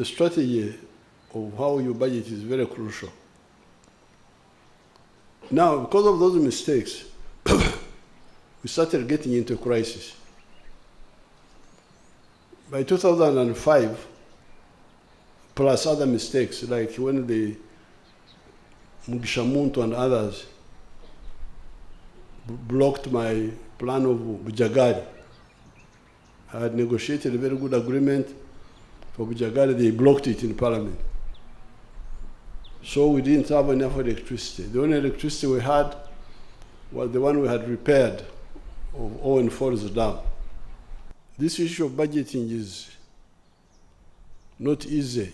the strategy of how you budget is very crucial. Now, because of those mistakes, we started getting into a crisis. By 2005, plus other mistakes, like when the Gen Muntu and others blocked my plan of Bujagari. I had negotiated a very good agreement for Bujagari. They blocked it in Parliament. So we didn't have enough electricity. The only electricity we had was the one we had repaired of Owen Falls Dam. This issue of budgeting is not easy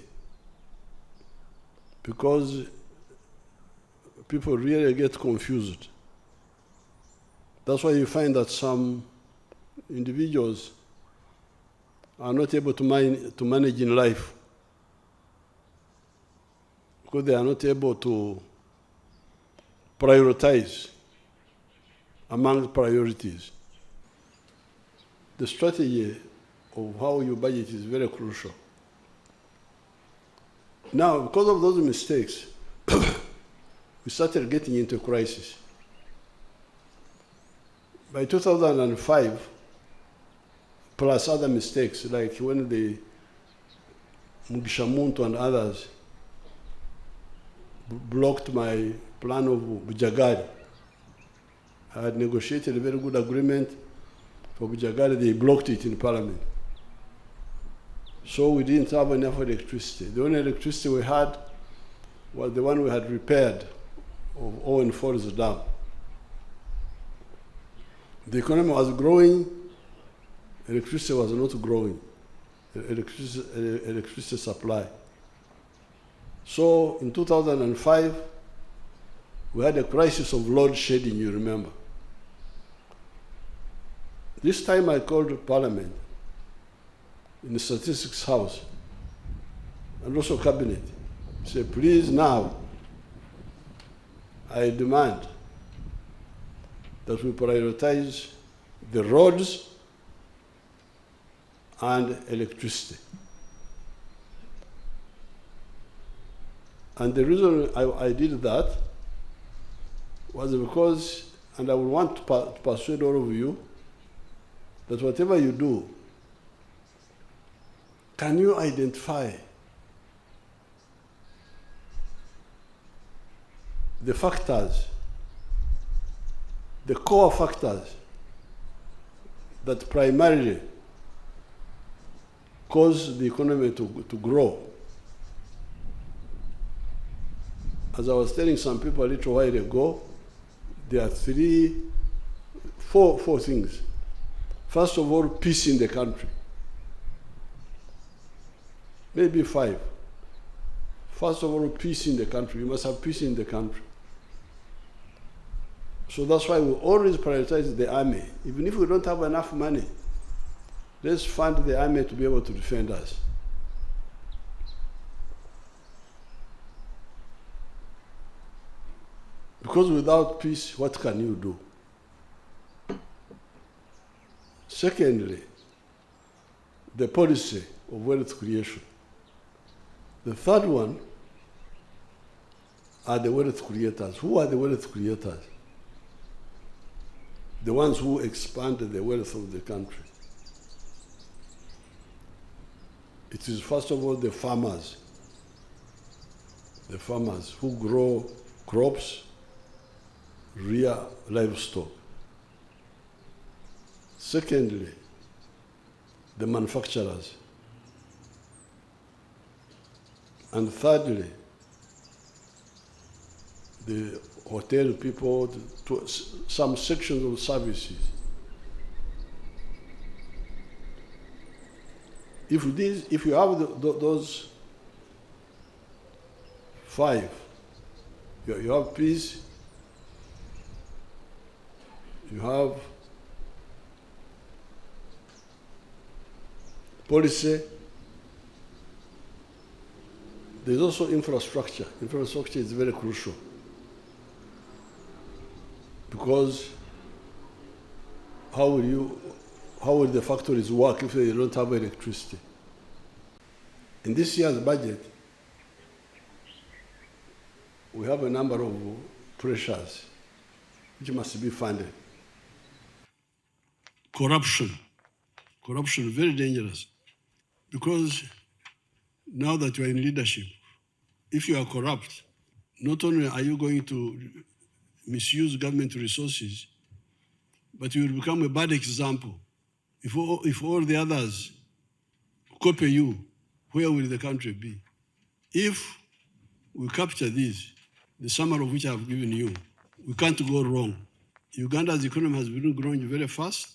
because people really get confused. That's why you find that some individuals are not able to manage in life because they are not able to prioritize among priorities. The strategy of how you budget is very crucial. Now, because of those mistakes, we started getting into a crisis. By 2005, plus other mistakes, like when the Gen Muntu and others blocked my plan of Bujagari. I had negotiated a very good agreement for Bujagari. They blocked it in Parliament. So we didn't have enough electricity. The only electricity we had was the one we had repaired of Owen Falls Dam. The economy was growing, electricity was not growing, electricity supply. So in 2005, we had a crisis of load shedding, you remember. This time I called Parliament in the Statistics House and also Cabinet. I said, please now, I demand that we prioritize the roads and electricity. And the reason I did that was because, and I would want to persuade all of you, that whatever you do, can you identify the factors, the core factors that primarily cause the economy to grow? As I was telling some people a little while ago, there are four things. First of all, peace in the country. Maybe 5. First of all, peace in the country. You must have peace in the country. So that's why we always prioritize the army. Even if we don't have enough money, let's fund the army to be able to defend us. Because without peace, what can you do? Secondly, the policy of wealth creation. The third one are the wealth creators. Who are the wealth creators? The ones who expand the wealth of the country. It is first of all the farmers who grow crops, rear livestock. Secondly, the manufacturers. And thirdly, the hotel people, some sections of services. If you have those 5, you have peace, you have policy, there's also infrastructure. Infrastructure is very crucial because how will the factories work if they don't have electricity? In this year's budget, we have a number of pressures which must be funded. Corruption, very dangerous. Because now that you are in leadership, if you are corrupt, not only are you going to misuse government resources, but you will become a bad example. If all the others copy you, where will the country be? If we capture this, the summary of which I have given you, we can't go wrong. Uganda's economy has been growing very fast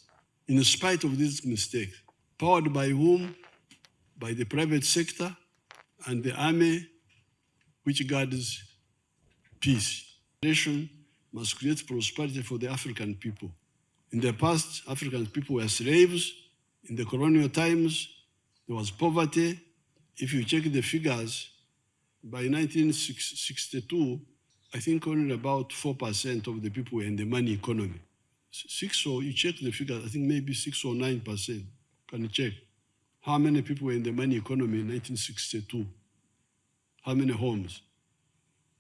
in spite of these mistakes. Powered by whom? By the private sector and the army, which guards peace. The nation must create prosperity for the African people. In the past, African people were slaves. In the colonial times, there was poverty. If you check the figures, by 1962, I think only about 4% of the people were in the money economy. You check the figures, I think maybe 6 or 9%. Can you check? How many people were in the money economy in 1962? How many homes?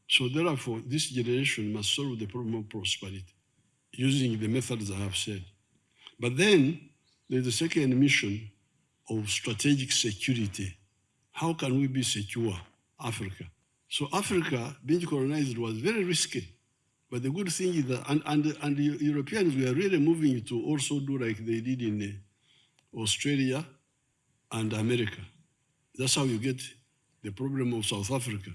So therefore, this generation must solve the problem of prosperity using the methods I have said. But then there's the second mission of strategic security. How can we be secure, Africa? So Africa, being colonized, was very risky. But the good thing is that, and the Europeans were really moving to also do like they did in Australia and America. That's how you get the problem of South Africa,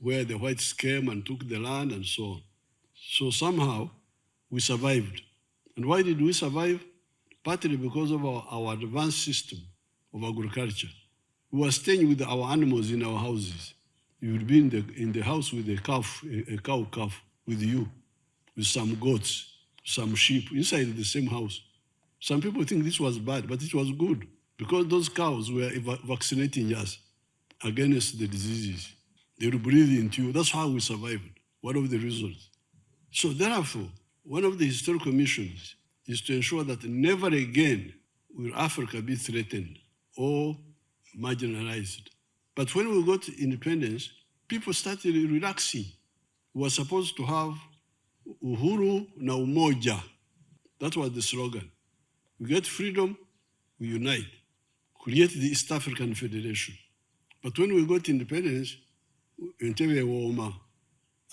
where the whites came and took the land and so on. So somehow we survived. And why did we survive? Partly because of our advanced system of agriculture. We were staying with our animals in our houses. You would be in the house with a cow calf with you, with some goats, some sheep inside the same house. Some people think this was bad, but it was good because those cows were vaccinating us against the diseases. They would breathe into you. That's how we survived, one of the reasons. So therefore, one of the historical missions is to ensure that never again will Africa be threatened or marginalized. But when we got independence, people started relaxing. We were supposed to have Uhuru na Umoja. That was the slogan. We get freedom, we unite, create the East African Federation. But when we got independence,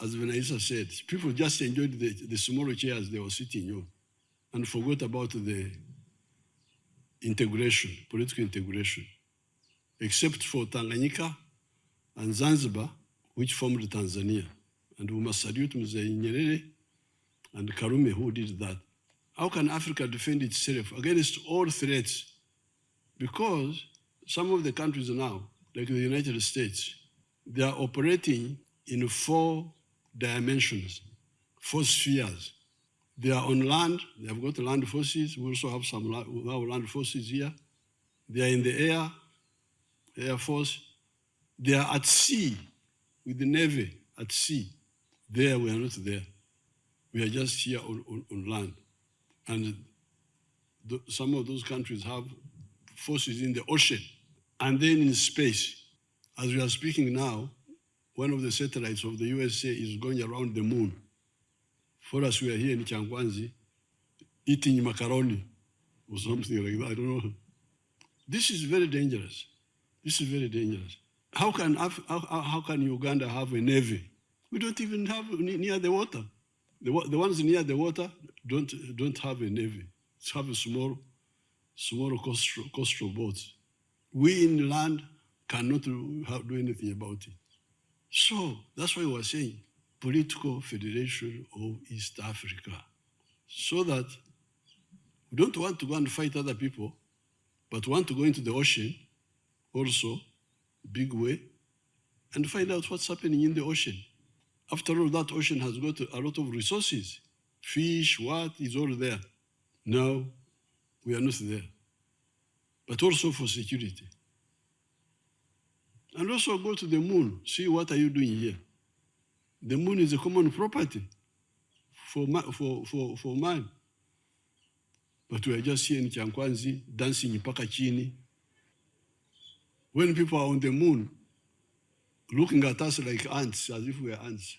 as Vanessa said, people just enjoyed the smaller chairs they were sitting on and forgot about the integration, political integration, except for Tanganyika and Zanzibar, which formed Tanzania. And we must salute Museveni Nyerere and Karume, who did that. How can Africa defend itself against all threats? Because some of the countries now, like the United States, they are operating in 4 dimensions, 4 spheres. They are on land, they have got land forces, we also have some land forces here. They are in the air, Air Force. They are at sea, with the Navy at sea. There, we are not there. We are just here on land. And some of those countries have forces in the ocean and then in space. As we are speaking now, one of the satellites of the USA is going around the moon. For us, we are here in Changwanzi, eating macaroni or something like that, I don't know. This is very dangerous. This is very dangerous. How can Uganda have a navy? We don't even have near the water. The ones near the water don't have a navy. Have a small coastal boats. We in land cannot do anything about it. So that's why we are saying political federation of East Africa, so that we don't want to go and fight other people, but want to go into the ocean also, big way, and find out what's happening in the ocean. After all, that ocean has got a lot of resources. Fish, what is all there. Now, we are not there. But also for security. And also go to the moon, see what are you doing here. The moon is a common property for man. But we are just here in Chankwanzi, dancing in Pakachini. when people are on the moon looking at us like ants, as if we are ants.